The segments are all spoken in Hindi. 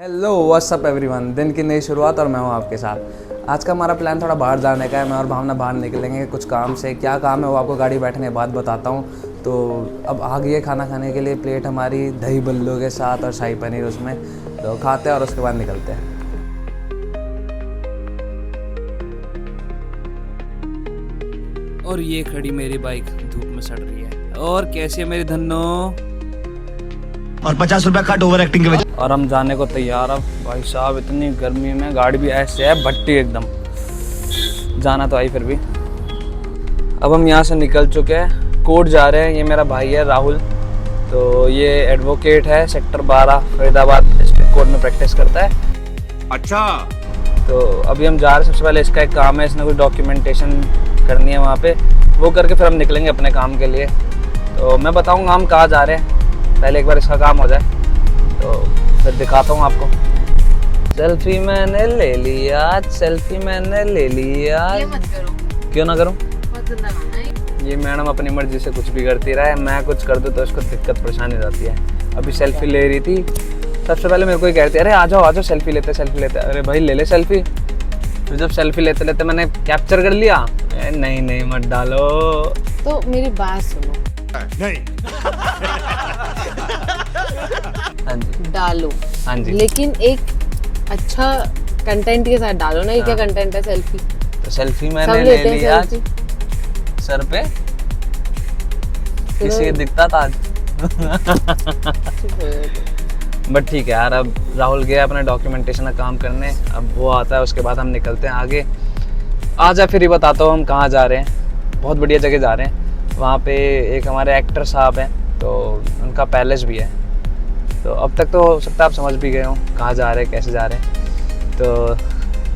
हेलो व्हाट्सअप एवरीवन, दिन की नई शुरुआत और मैं हूं आपके साथ। आज का हमारा प्लान थोड़ा बाहर जाने का है। मैं और भावना बाहर निकलेंगे कुछ काम से। क्या काम है वो आपको गाड़ी बैठने के बाद बताता हूं। तो अब आ गई है खाना खाने के लिए प्लेट हमारी दही बल्लू के साथ और शाही पनीर उसमें। तो खाते हैं और उसके बाद निकलते हैं। और ये खड़ी मेरी बाइक धूप में सड़ रही है। और कैसी है मेरी धन्नो? और 50 रुपया कट ओवर एक्टिंग के वजह। और हम जाने को तैयार। अब भाई साहब इतनी गर्मी में गाड़ी भी ऐसे है भट्टी एकदम। जाना तो आई फिर भी। अब हम यहाँ से निकल चुके हैं, कोर्ट जा रहे हैं। ये मेरा भाई है राहुल, तो ये एडवोकेट है, सेक्टर 12 फरीदाबाद डिस्ट्रिक्ट कोर्ट में प्रैक्टिस करता है। अच्छा, तो अभी हम जा रहे हैं। सबसे पहले इसका एक काम है, इसने कुछ डॉक्यूमेंटेशन करनी है वहाँ पे, वो करके फिर हम निकलेंगे अपने काम के लिए। तो मैं बताऊँगा हम कहाँ जा रहे हैं, पहले एक बार इसका काम हो जाए तो फिर दिखाता हूँ आपको। सेल्फी मैंने ले लिया, सेल्फी मैंने ले लिया। ये मत करो। क्यों ना करूँ? बहुत गंदा गाना है। ये मैडम अपनी मर्जी से कुछ भी करती रहे, मैं कुछ कर दूँ तो इसको दिक्कत परेशानी रहती है। अभी सेल्फी ले रही थी, सबसे पहले मेरे को ही कहती है अरे आ जाओ सेल्फी लेते सेल्फी लेते। अरे भाई ले ले सेल्फी। फिर जब सेल्फी लेते लेते मैंने कैप्चर कर लिया, नहीं मत डालो। तो मेरी बात सुनो। नहीं हाँ जी डालो, हाँ जी। लेकिन एक अच्छा कंटेंट के साथ डालो ना। ये क्या कंटेंट है? सेल्फी। तो सेल्फी सब मैंने ले लेते हैं लिया सेल्फी। सर पे, किसी दिखता था आज। बट ठीक है यार, अब राहुल गया अपने डॉक्यूमेंटेशन का काम करने, अब वो आता है उसके बाद हम निकलते हैं आगे। आ जा फिर ही बताता हूँ हम कहाँ जा रहे हैं। बहुत बढ़िया जगह जा रहे हैं। वहाँ पे एक हमारे एक्टर साहब हैं, तो उनका पैलेस भी है। तो अब तक तो हो सकता है आप समझ भी गए हो कहाँ जा रहे हैं, कैसे जा रहे हैं। तो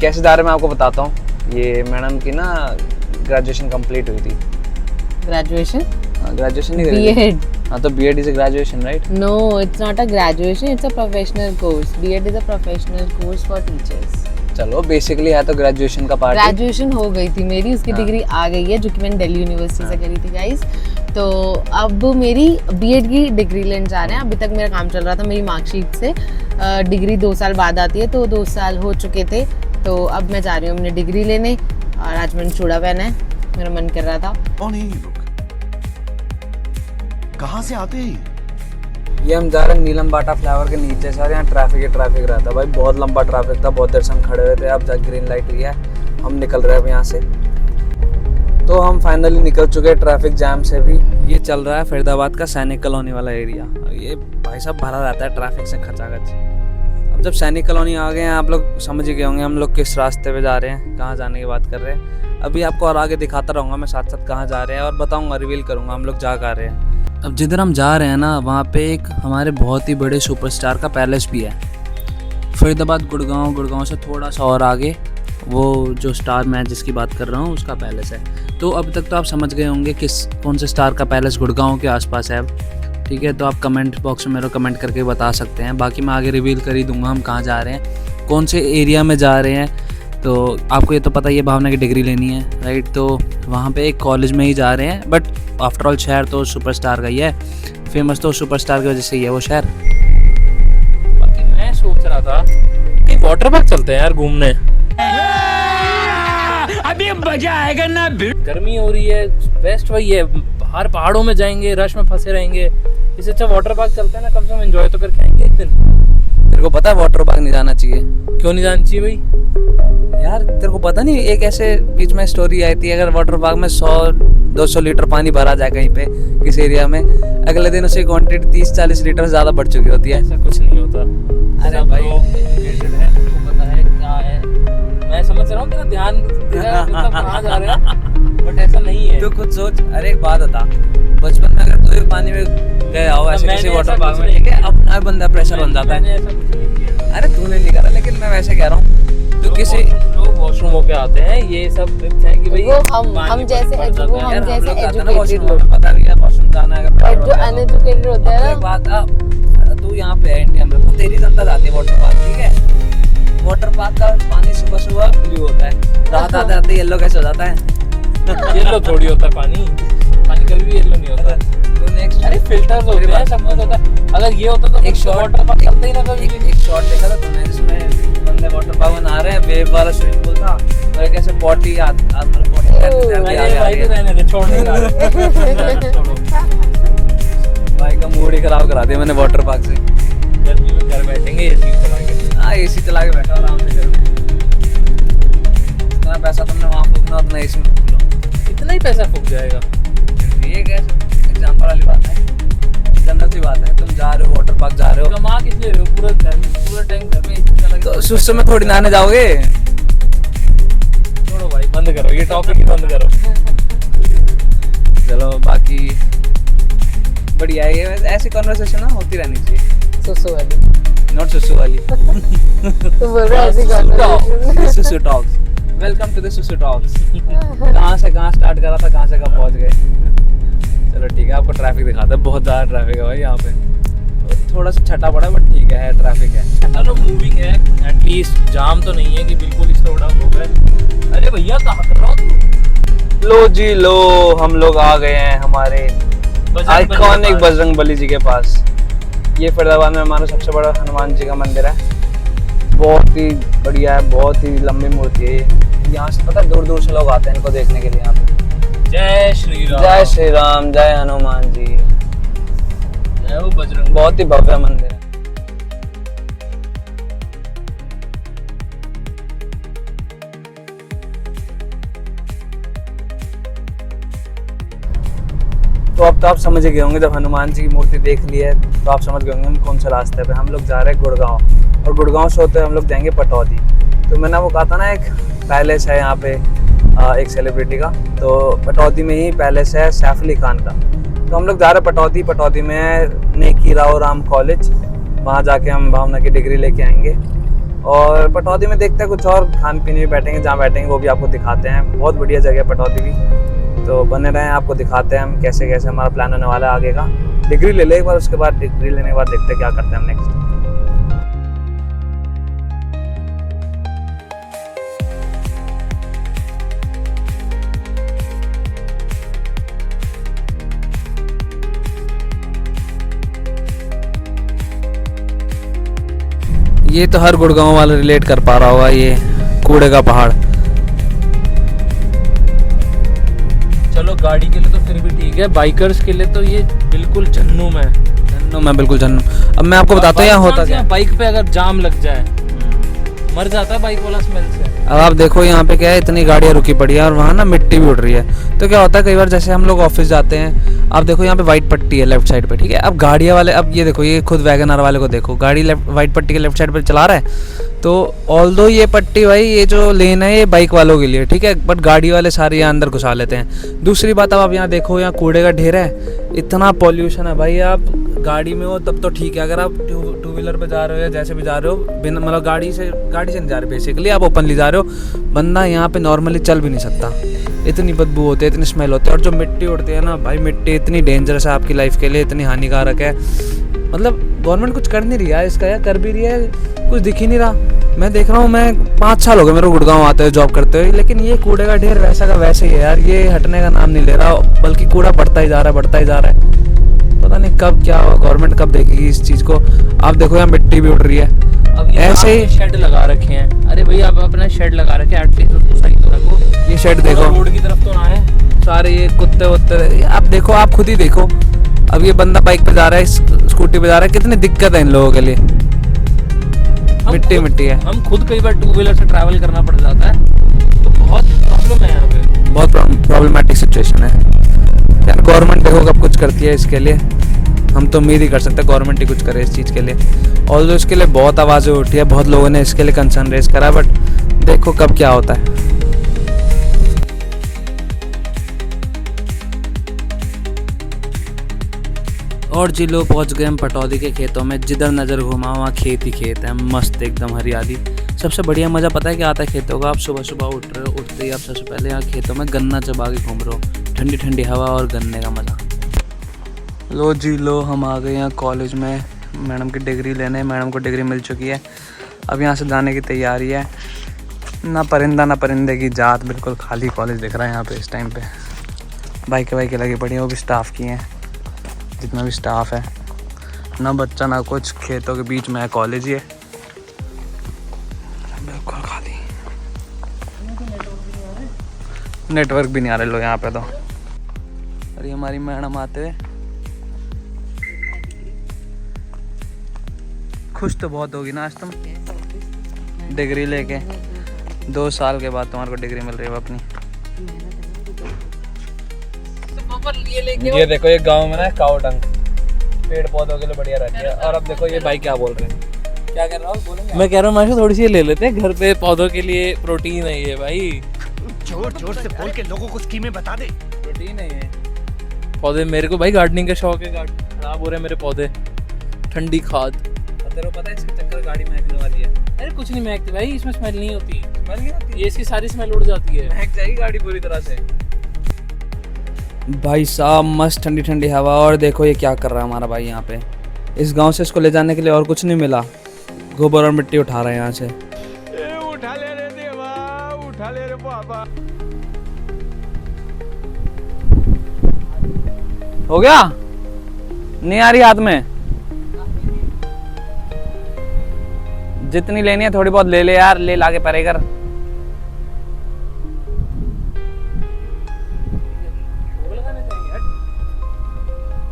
कैसे जा रहे हैं मैं आपको बताता हूँ। ये मैडम की ना ग्रेजुएशन कंप्लीट हुई थी। ग्रेजुएशन? ग्रेजुएशन नहीं, बीएड। हाँ तो BEd is a graduation right? No, it's not a graduation. It's a professional course. B.Ed is a professional course for teachers. चलो बेसिकली है तो ग्रेजुएशन का पार्ट। ग्रेजुएशन हो गई थी मेरी, उसकी डिग्री आ गई है, जो कि मैंने दिल्ली यूनिवर्सिटी से करी थी गाइस। तो अब मेरी बीएड की डिग्री लेने जा रहे हैं। अभी तक मेरा काम चल रहा था मेरी मार्कशीट से। डिग्री 2 साल बाद आती है, तो 2 साल हो चुके थे। तो अब मैं जा रही हूँ अपनी डिग्री लेने। और आज मैंने चूड़ा पहना है, मेरा मन कर रहा था। कौन है ये लोग? कहाँ से आते हैं? ये हम जा रहे हैं नीलम बाटा फ्लावर के नीचे से। यहाँ ट्रैफिक रहता है भाई, बहुत लंबा ट्रैफिक था, बहुत देर से हम खड़े हुए थे। अब जब ग्रीन लाइट हुई है हम निकल रहे हैं अब यहाँ से। तो हम फाइनली निकल चुके हैं ट्रैफिक जैम से भी। ये चल रहा है फरीदाबाद का सैनिक कॉलोनी वाला एरिया। ये भाई साहब भरा रहता है ट्रैफिक से खचाखच। अब जब सैनिक कॉलोनी आ गए हैं, आप लोग समझ ही गए होंगे हम लोग किस रास्ते पे जा रहे हैं, कहाँ जाने की बात कर रहे हैं। अभी आपको और आगे दिखाता रहूँगा मैं साथ साथ कहाँ जा रहे हैं, और बताऊँगा, रिवील करूँगा हम लोग जा कहाँ रहे हैं। अब जिधर हम जा रहे हैं ना, वहाँ पे एक हमारे बहुत ही बड़े सुपरस्टार का पैलेस भी है। फरीदाबाद गुड़गांव से थोड़ा सा और आगे वो जो स्टार मैं जिसकी बात कर रहा हूँ उसका पैलेस है। तो अब तक तो आप समझ गए होंगे कौन से स्टार का पैलेस गुड़गांव के आसपास है अब। ठीक है, तो आप कमेंट बॉक्स में मेरे को कमेंट करके बता सकते हैं। बाकी मैं आगे रिवील कर ही दूंगा हम कहाँ जा रहे हैं, कौन से एरिया में जा रहे हैं। तो आपको ये तो पता ही है भावना की डिग्री लेनी है राइट, तो वहाँ पे एक कॉलेज में ही जा रहे हैं। बट आफ्टर ऑल शहर तो सुपरस्टार का ही है, फेमस तो सुपरस्टार की वजह से ही है वो शहर। बाकी मैं सोच रहा था कि वाटर पार्क चलते हैं यार घूमने। अभी मजा आएगा ना। गर्मी हो रही है, बेस्ट वही है, बाहर पहाड़ों में जाएंगे, रश में फंसे रहेंगे। इससे अच्छा वाटर पार्क चलते हैं ना, कम से कम एंजॉय तो करके आएंगे एक दिन। तेरे को पता है वाटर पार्क नहीं जाना चाहिए? क्यों नहीं जाना चाहिए भाई? यार तेरे को पता नहीं, एक ऐसे बीच में स्टोरी आई थी, अगर वाटर पार्क में 100-200 लीटर पानी भरा जाए कहीं पे किस एरिया में, अगले दिन उसकी क्वांटिटी 30-40 लीटर से ज़्यादा बढ़ चुकी होती है। ऐसा कुछ नहीं होता। अरे भाई एजुकेटेड है, तुमको पता है क्या है। मैं समझ रहा हूँ तेरा ध्यान मतलब कहाँ जा रहा है, बट ऐसा नहीं है। तू खुद सोच। अरे एक बात बता, बचपन में अगर तू पानी में गया हो ऐसे किसी वाटर पार्क में, ठीक है, अपना बंदा प्रेशर बन जाता है। ऐसा कुछ नहीं किया। अरे तूने नहीं करा, लेकिन मैं वैसे कह रहा हूँ तो किसी लोग वॉशरूमों पे आते हैं, ये सब है कि भाई वो हम जैसे एजुकेटेड लोग, पता नहीं है वॉशरूम जाना है। जो अनएजुकेटेड होते हैं एक ना। बात, तू यहाँ पे है इंडिया में, तेरी जनता जाती है वाटर पार्क, ठीक है। वाटर पार्क का पानी सुबह सुबह ब्लू होता है, रात आते आते येलो कैसे हो जाता है? येलो थोड़ी होता है पानी कभी भी येलो नहीं होता। तो नेक्स्ट अरे फिल्टर होते हैं, सब कुछ होता है। अगर ये होता तो एक शॉट वाटर पार्क चलते ही ना कभी। एक शॉट देखा था तूने यूथ वाला स्विमिंग पूल था और एक ऐसे पॉटी रहने दे, छोड़ नहीं रहा। छोड़ो। भाई का मूड ही खराब करा दिया मैंने वाटर पार्क से। गर्मी में घर बैठेंगे एसी चला के। हाँ एसी चला के बैठा आराम से घर में। इतना पैसा तुमने वहाँ फूकना उतना एसी में फूक लो। इतना ही पैसा फूक जाएगा। ये कैसे एग्जाम्पल वाली बात है, जन्नत की बात है। तुम जा रहे हो वाटर पार्क जा रहे हो, कमा किस ले रहे हो? पूरा टाइम घर में एसी चला के तो सुस्त में थोड़ी नहाने जाओगे। छोड़ो भाई, बंद करो ये टॉपिक ही बंद करो। चलो बाकी बढ़िया है ये, ऐसी कॉन्वर्सेशन ना होती रहनी चाहिए। सुसु वाली, नॉट सुसु वाली। तो बोल रहा है ऐसी conversation। सुसु टॉक्स। वेलकम टू द सुसु टॉक्स। कहाँ से कहाँ स्टार्ट करा था, कहाँ से कहाँ पहुँच गए। चलो ठीक है, आपको ट्रैफिक दिखाता है। बहुत ज़्यादा ट्रैफिक है भाई यहाँ पे। थोड़ा सा छटा पड़ा बट ठीक है ट्रैफिक है। चलो मूविंग है, एटलीस्ट जाम तो नहीं है कि बिल्कुल स्लो डाउन हो गए। अरे भैया कहाँ कर रहा हो? लो जी लो, हम लोग आ गए हैं हमारे आइकॉनिक बजरंग बली जी के पास। ये फरीदाबाद में हमारा सबसे बड़ा हनुमान जी का मंदिर है। बहुत ही बढ़िया है, बहुत ही लंबी मूर्ति है ये। यहाँ से पता दूर दूर से लोग आते हैं इनको देखने के लिए यहाँ पे। जय श्री राम। जय श्री राम, जय हनुमान जी। जय हो बजरंग। बहुत ही भव्य मंदिर है। तो अब तो आप समझ गए होंगे, जब हनुमान जी की मूर्ति देख ली है तो आप समझ गए होंगे हम कौन से रास्ते पे हम लोग जा रहे हैं। गुड़गांव, और गुड़गांव से होते हुए हम लोग जाएंगे पटौदी। तो मैंने वो कहा था ना एक पैलेस है यहाँ पे एक सेलिब्रिटी का, तो पटौदी में ही पैलेस है सैफ अली खान का। तो हम लोग जा रहे हैं पटौदी। पटौदी में नेकी राव राम कॉलेज, वहाँ जाके हम भावना की डिग्री लेके आएंगे। और पटौदी में देखते हैं कुछ और खान पीने भी बैठेंगे, जहाँ बैठेंगे वो भी आपको दिखाते हैं। बहुत बढ़िया जगह है पटौदी भी। तो बने रहें, आपको दिखाते हैं हम कैसे कैसे हमारा प्लान होने वाला है आगे का। डिग्री ले ले एक बार, उसके बाद डिग्री लेने के बाद देखते हैं क्या करते हैं हम नेक्स्ट। ये तो हर गुड़गांव वाला रिलेट कर पा रहा होगा, ये कूड़े का पहाड़। चलो गाड़ी के लिए तो फिर भी ठीक है, बाइकर्स के लिए तो ये बिल्कुल जन्नूम है। जन्नू में बिल्कुल जन्नू। अब मैं आपको बताता हूँ यहाँ होता क्या है। बाइक पे अगर जाम लग जाए मर जाता है बाइक वाला स्मेल से। अब आप देखो यहाँ पे क्या है, इतनी गाड़ियाँ रुकी पड़ी है और वहाँ ना मिट्टी भी उड़ रही है। तो क्या होता है कई बार जैसे हम लोग ऑफिस जाते हैं, आप देखो यहाँ पे वाइट पट्टी है लेफ्ट साइड पे, ठीक है। अब गाड़ियाँ वाले, अब ये देखो ये खुद वैगनआर वाले को देखो, गाड़ी वाइट पट्टी के लेफ्ट साइड पे चला रहा है। तो ऑल्दो ये पट्टी भाई, ये जो लेन है ये बाइक वालों के लिए, ठीक है, बट गाड़ी वाले सारे यहाँ अंदर घुसा लेते हैं। दूसरी बात, अब आप यहाँ देखो यहाँ कूड़े का ढेर है, इतना पॉल्यूशन है भाई। आप गाड़ी में हो तब तो ठीक है, अगर आप टू व्हीलर पे जा रहे हो या जैसे भी जा रहे हो, बिना मतलब गाड़ी से नहीं जा रहे, बेसिकली आप ओपनली जा रहे हो, बंदा यहाँ पे नॉर्मली चल भी नहीं सकता। इतनी बदबू होती है, इतनी स्मेल होती है। और जो मिट्टी उड़ती है ना भाई, मिट्टी इतनी डेंजरस है आपकी लाइफ के लिए, इतनी हानिकारक है। मतलब गवर्नमेंट कुछ कर नहीं रही है इसका, या कर भी रही है कुछ दिख ही नहीं रहा। मैं देख रहा हूँ, मैं 5 साल हो गए मेरे को गुड़गांव आते हुए जॉब करते हुए, लेकिन ये कूड़े का ढेर वैसा का वैसे ही है यार। ये हटने का नाम नहीं ले रहा, बल्कि कूड़ा बढ़ता ही जा रहा है, बढ़ता ही जा रहा है। पता नहीं कब क्या होगा, गवर्नमेंट कब देखेगी इस चीज़ को। आप देखो यहाँ मिट्टी भी उड़ रही है। अब ऐसे ही शेड लगा रखे हैं। अरे भैया आप अपना शेड लगा रखे हैं, एटलीस्ट उसको सही तो रखो। ये शेड देखो, रोड की तरफ तो ना है सारे ये कुत्ते वुत्ते। आप देखो, आप खुद ही देखो। अब ये बंदा बाइक पे जा रहा है, स्कूटी पे जा रहा है, कितनी दिक्कत है इन लोगों के लिए। मिट्टी है। हम खुद कई बार टू व्हीलर से ट्रैवल करना पड़ जाता है, तो बहुत प्रॉब्लम है यहाँ पे, बहुत प्रॉब्लमेटिक सिचुएशन है यार। गवर्नमेंट देखो कब कुछ करती है इसके लिए। हम तो उम्मीद ही कर सकते हैं गवर्नमेंट ही कुछ करे इस चीज़ के लिए। ऑल्दो इसके लिए बहुत आवाज़ें उठी है, बहुत लोगों ने इसके लिए कंसर्न रेज करा, बट देखो कब क्या होता है। और जी लोग पहुँच गए हम पटौदी के खेतों में। जिधर नज़र घुमा वहाँ खेत ही खेत है, मस्त एकदम हरियाली। सबसे बढ़िया मज़ा पता है क्या आता है खेतों का? आप सुबह सुबह उठ रहे हो, उठते ही आप सबसे पहले यहाँ खेतों में गन्ना चबा के घूम रहे हो, ठंडी ठंडी हवा और गन्ने का मज़ा। लो जी लो, हम आ गए यहाँ कॉलेज में मैडम की डिग्री लेने। मैडम को डिग्री मिल चुकी है, अब यहाँ से जाने की तैयारी है। ना परिंदा ना परिंदे की जात, बिल्कुल खाली कॉलेज दिख रहा है यहाँ पे इस टाइम पे। बाइकें लगी पड़ी हैं, वो भी स्टाफ की हैं, जितना भी स्टाफ है। ना बच्चा ना कुछ, खेतों के बीच में है कॉलेज ये, बिल्कुल खाली। नेटवर्क भी नहीं आ रहे लो यहाँ पे तो। अरे हमारी मैडम आते हुए खुश तो बहुत होगी ना आज तुम, डिग्री लेके 2 साल के बाद तुम्हारे को डिग्री मिल रही है अपनी। ये देखो ये गांव में ना काऊ डंग पेड़ पौधों के लिए बढ़िया रहती है। और अब देखो ये भाई क्या बोल रहे हैं, क्या कर रहा हूँ बोलेंगे? मैं कह रहा हूँ माशा थोड़ी सी ले लेते हैं, घर पे पौधों के लिए प्रोटीन है ये भाई। जोर जोर से बोल के लोगों को स्कीमें बता दे। प्रोटीन है ये। पौधे मेरे को भाई गार्डनिंग का शौक है, खराब हो रहे हैं मेरे पौधे। ठंडी खाद। और तेरे को पता है इसके चक्कर गाड़ी महकने वाली है। अरे कुछ नहीं महकती भाई, इसमें स्मेल नहीं होती। स्मेल नहीं होती, ये इसकी सारी स्मेल उड़ जाती है। महक जाएगी गाड़ी पूरी तरह से। भाई साहब मस्त ठंडी ठंडी हवा। और देखो ये क्या कर रहा है हमारा भाई यहाँ पे। इस गांव से इसको ले जाने के लिए और कुछ नहीं मिला, गोबर और मिट्टी उठा रहे हैं यहाँ से। उठा ले रे देवा, उठा ले रे बाबा। हो गया? नहीं आ रही हाथ में? जितनी लेनी है थोड़ी बहुत ले ले यार, ले लाके परे कर।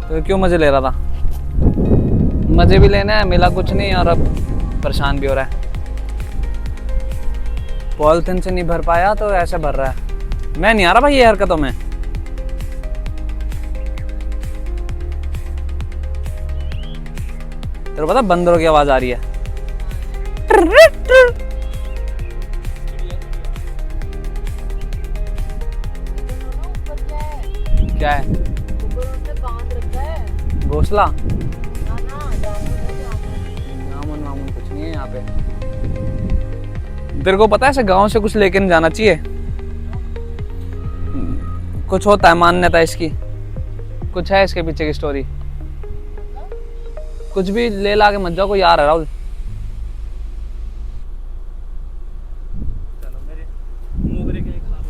तो क्यों मजे ले रहा था? मजे भी लेना है, मिला कुछ नहीं और अब परेशान भी हो रहा है। पॉलिथीन से नहीं भर पाया तो ऐसे भर रहा है। मैं नहीं आ रहा भाई ये हरकतों में। तेरे पता बंदरों की आवाज आ रही है। क्या है? घोंसला? जामुन वामुन कुछ नहीं है यहाँ पे। तेरे को पता है ऐसे गांव से कुछ लेके नहीं जाना चाहिए, कुछ होता है मान्यता इसकी, कुछ है इसके पीछे की स्टोरी। कुछ भी ले ला के मत जाओ, कोई आ रहा है राहुल। चलो मेरे मोगरे के खा लो।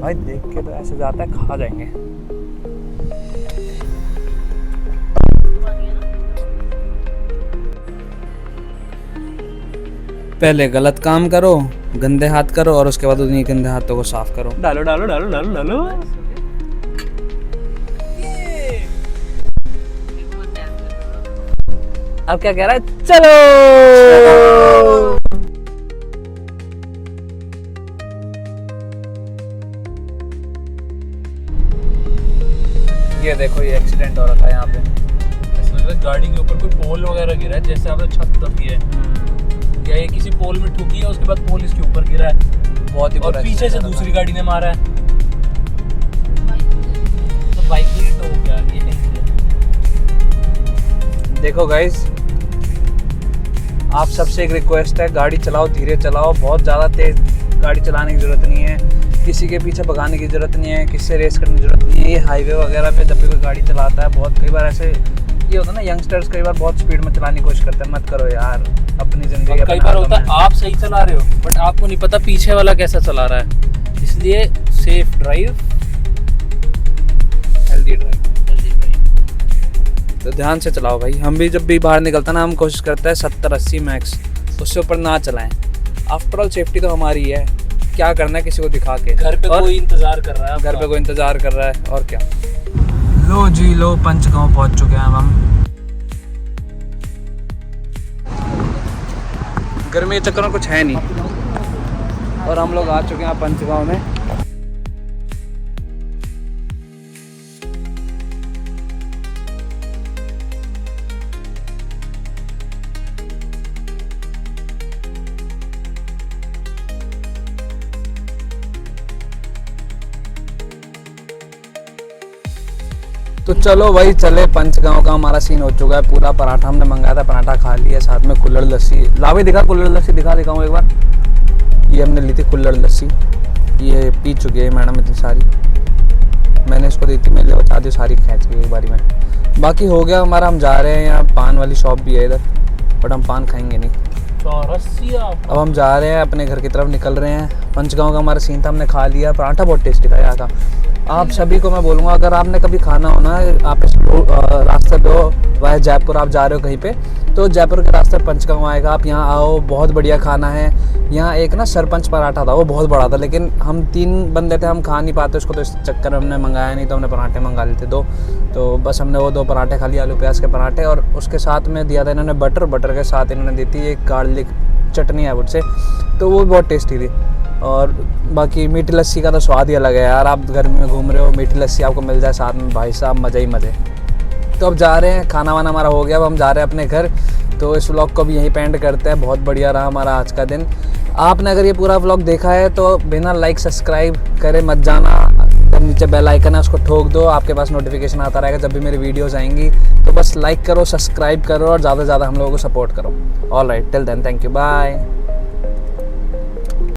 भाई देख के तो ऐसे जाता है खा जाएंगे। पहले गलत काम करो, गंदे हाथ करो और उसके बाद उन्हीं गंदे हाथों को साफ करो। डालो डालो डालो डालो डालो। अब क्या कह रहा है? चलो। ये देखो ये एक्सीडेंट हो रखा है यहाँ पे। ऐसा लग रहा है गाड़ी के ऊपर कोई पोल वगैरह गिरा है, जैसे आपने छत दबी है या ये किसी पोल में ठुकी है, उसके बाद पोल इसके ऊपर गिरा है। बहुत ही और पीछे से दूसरी गाड़ी ने मारा है, तो बाइक ही तो हो गया ये। देखो गाइस, आप सबसे एक रिक्वेस्ट है, गाड़ी चलाओ धीरे चलाओ, बहुत ज़्यादा तेज गाड़ी चलाने की ज़रूरत नहीं है, किसी के पीछे भगाने की ज़रूरत नहीं है, किससे रेस करने की ज़रूरत नहीं है। ये हाईवे वगैरह पे जब भी कोई गाड़ी चलाता है, बहुत कई बार ऐसे ये होता है ना, यंगस्टर्स कई बार बहुत स्पीड में चलाने की कोशिश करते हैं। मत करो यार, अपनी ज़िंदगी। कई बार होता है आप सही चला रहे हो बट आपको नहीं पता पीछे वाला कैसा चला रहा है, इसलिए सेफ ड्राइव, हेल्दी ड्राइव। तो ध्यान से चलाओ भाई। हम भी जब भी बाहर निकलते हैं ना, हम कोशिश करते हैं 70-80 मैक्स, उससे ऊपर ना चलाएं। आफ्टर ऑल सेफ्टी तो हमारी है, क्या करना है किसी को दिखा के। घर पे कोई इंतजार कर रहा है, घर पे कोई इंतजार कर रहा है और क्या। लो जी लो, पंचगांव पहुंच चुके हैं हम। गर्मी के चक्कर में कुछ है नहीं और हम लोग आ चुके हैं पंचगांव में। तो चलो भाई चले, पंचगांव का हमारा सीन हो चुका है पूरा। पराठा हमने मंगाया था, पराठा खा लिया, साथ में कुल्हड़ लस्सी। लावे दिखा कुल्हड़ लस्सी, दिखाऊँ एक बार। ये हमने ली थी कुल्हड़ लस्सी, ये पी चुकी है मैडम इतनी सारी। मैंने इसको दी थी, मैंने बता दी सारी खींच गई एक बारी में। बाकी हो गया हमारा, हम जा रहे हैं। यहाँ पान वाली शॉप भी है इधर, बट हम पान खाएंगे नहीं। चौरसिया अब हम जा रहे हैं अपने घर की तरफ, निकल रहे हैं। पंचगांव का हमारा सीन था, हमने खा लिया। पराठा बहुत टेस्टी था यहाँ का। आप सभी को मैं बोलूँगा, अगर आपने कभी खाना हो ना, आप इस रास्ते पे हो वाया जयपुर, आप जा रहे हो कहीं पे, तो जयपुर के रास्ते पंचगांव आएगा, आप यहाँ आओ, बहुत बढ़िया खाना है। यहाँ एक ना सरपंच पराठा था, वो बहुत बड़ा था, लेकिन हम 3 बंदे थे, हम खा नहीं पाते उसको, तो इस चक्कर में हमने मंगाया नहीं, तो हमने पराठे मंगा लिए थे 2। तो बस हमने वो 2 पराठे खा लिए, आलू प्याज के पराठे, और उसके साथ में दिया था इन्होंने बटर के साथ इन्होंने दी थी एक गार्लिक चटनी है मुझसे, तो वो बहुत टेस्टी थी। और बाकी मीठी लस्सी का तो स्वाद ही अलग है यार। आप गर्मी में घूम रहे हो, मीठी लस्सी आपको मिल जाए साथ में, भाई साहब मज़े ही मज़े। तो अब जा रहे हैं, खाना वाना हमारा हो गया, अब हम जा रहे हैं अपने घर। तो इस व्लॉग को भी यहीं पे एंड करते हैं। बहुत बढ़िया रहा हमारा आज का दिन। आपने अगर ये पूरा व्लॉग देखा है तो बिना लाइक सब्सक्राइब करे मत जाना, नीचे बेल आइकन है उसको ठोक दो, आपके पास नोटिफिकेशन आता रहेगा जब भी मेरी वीडियोज़ आएंगी। तो बस लाइक करो, सब्सक्राइब करो और ज़्यादा से ज़्यादा हम लोगों को सपोर्ट करो। All right, till then, thank you, bye.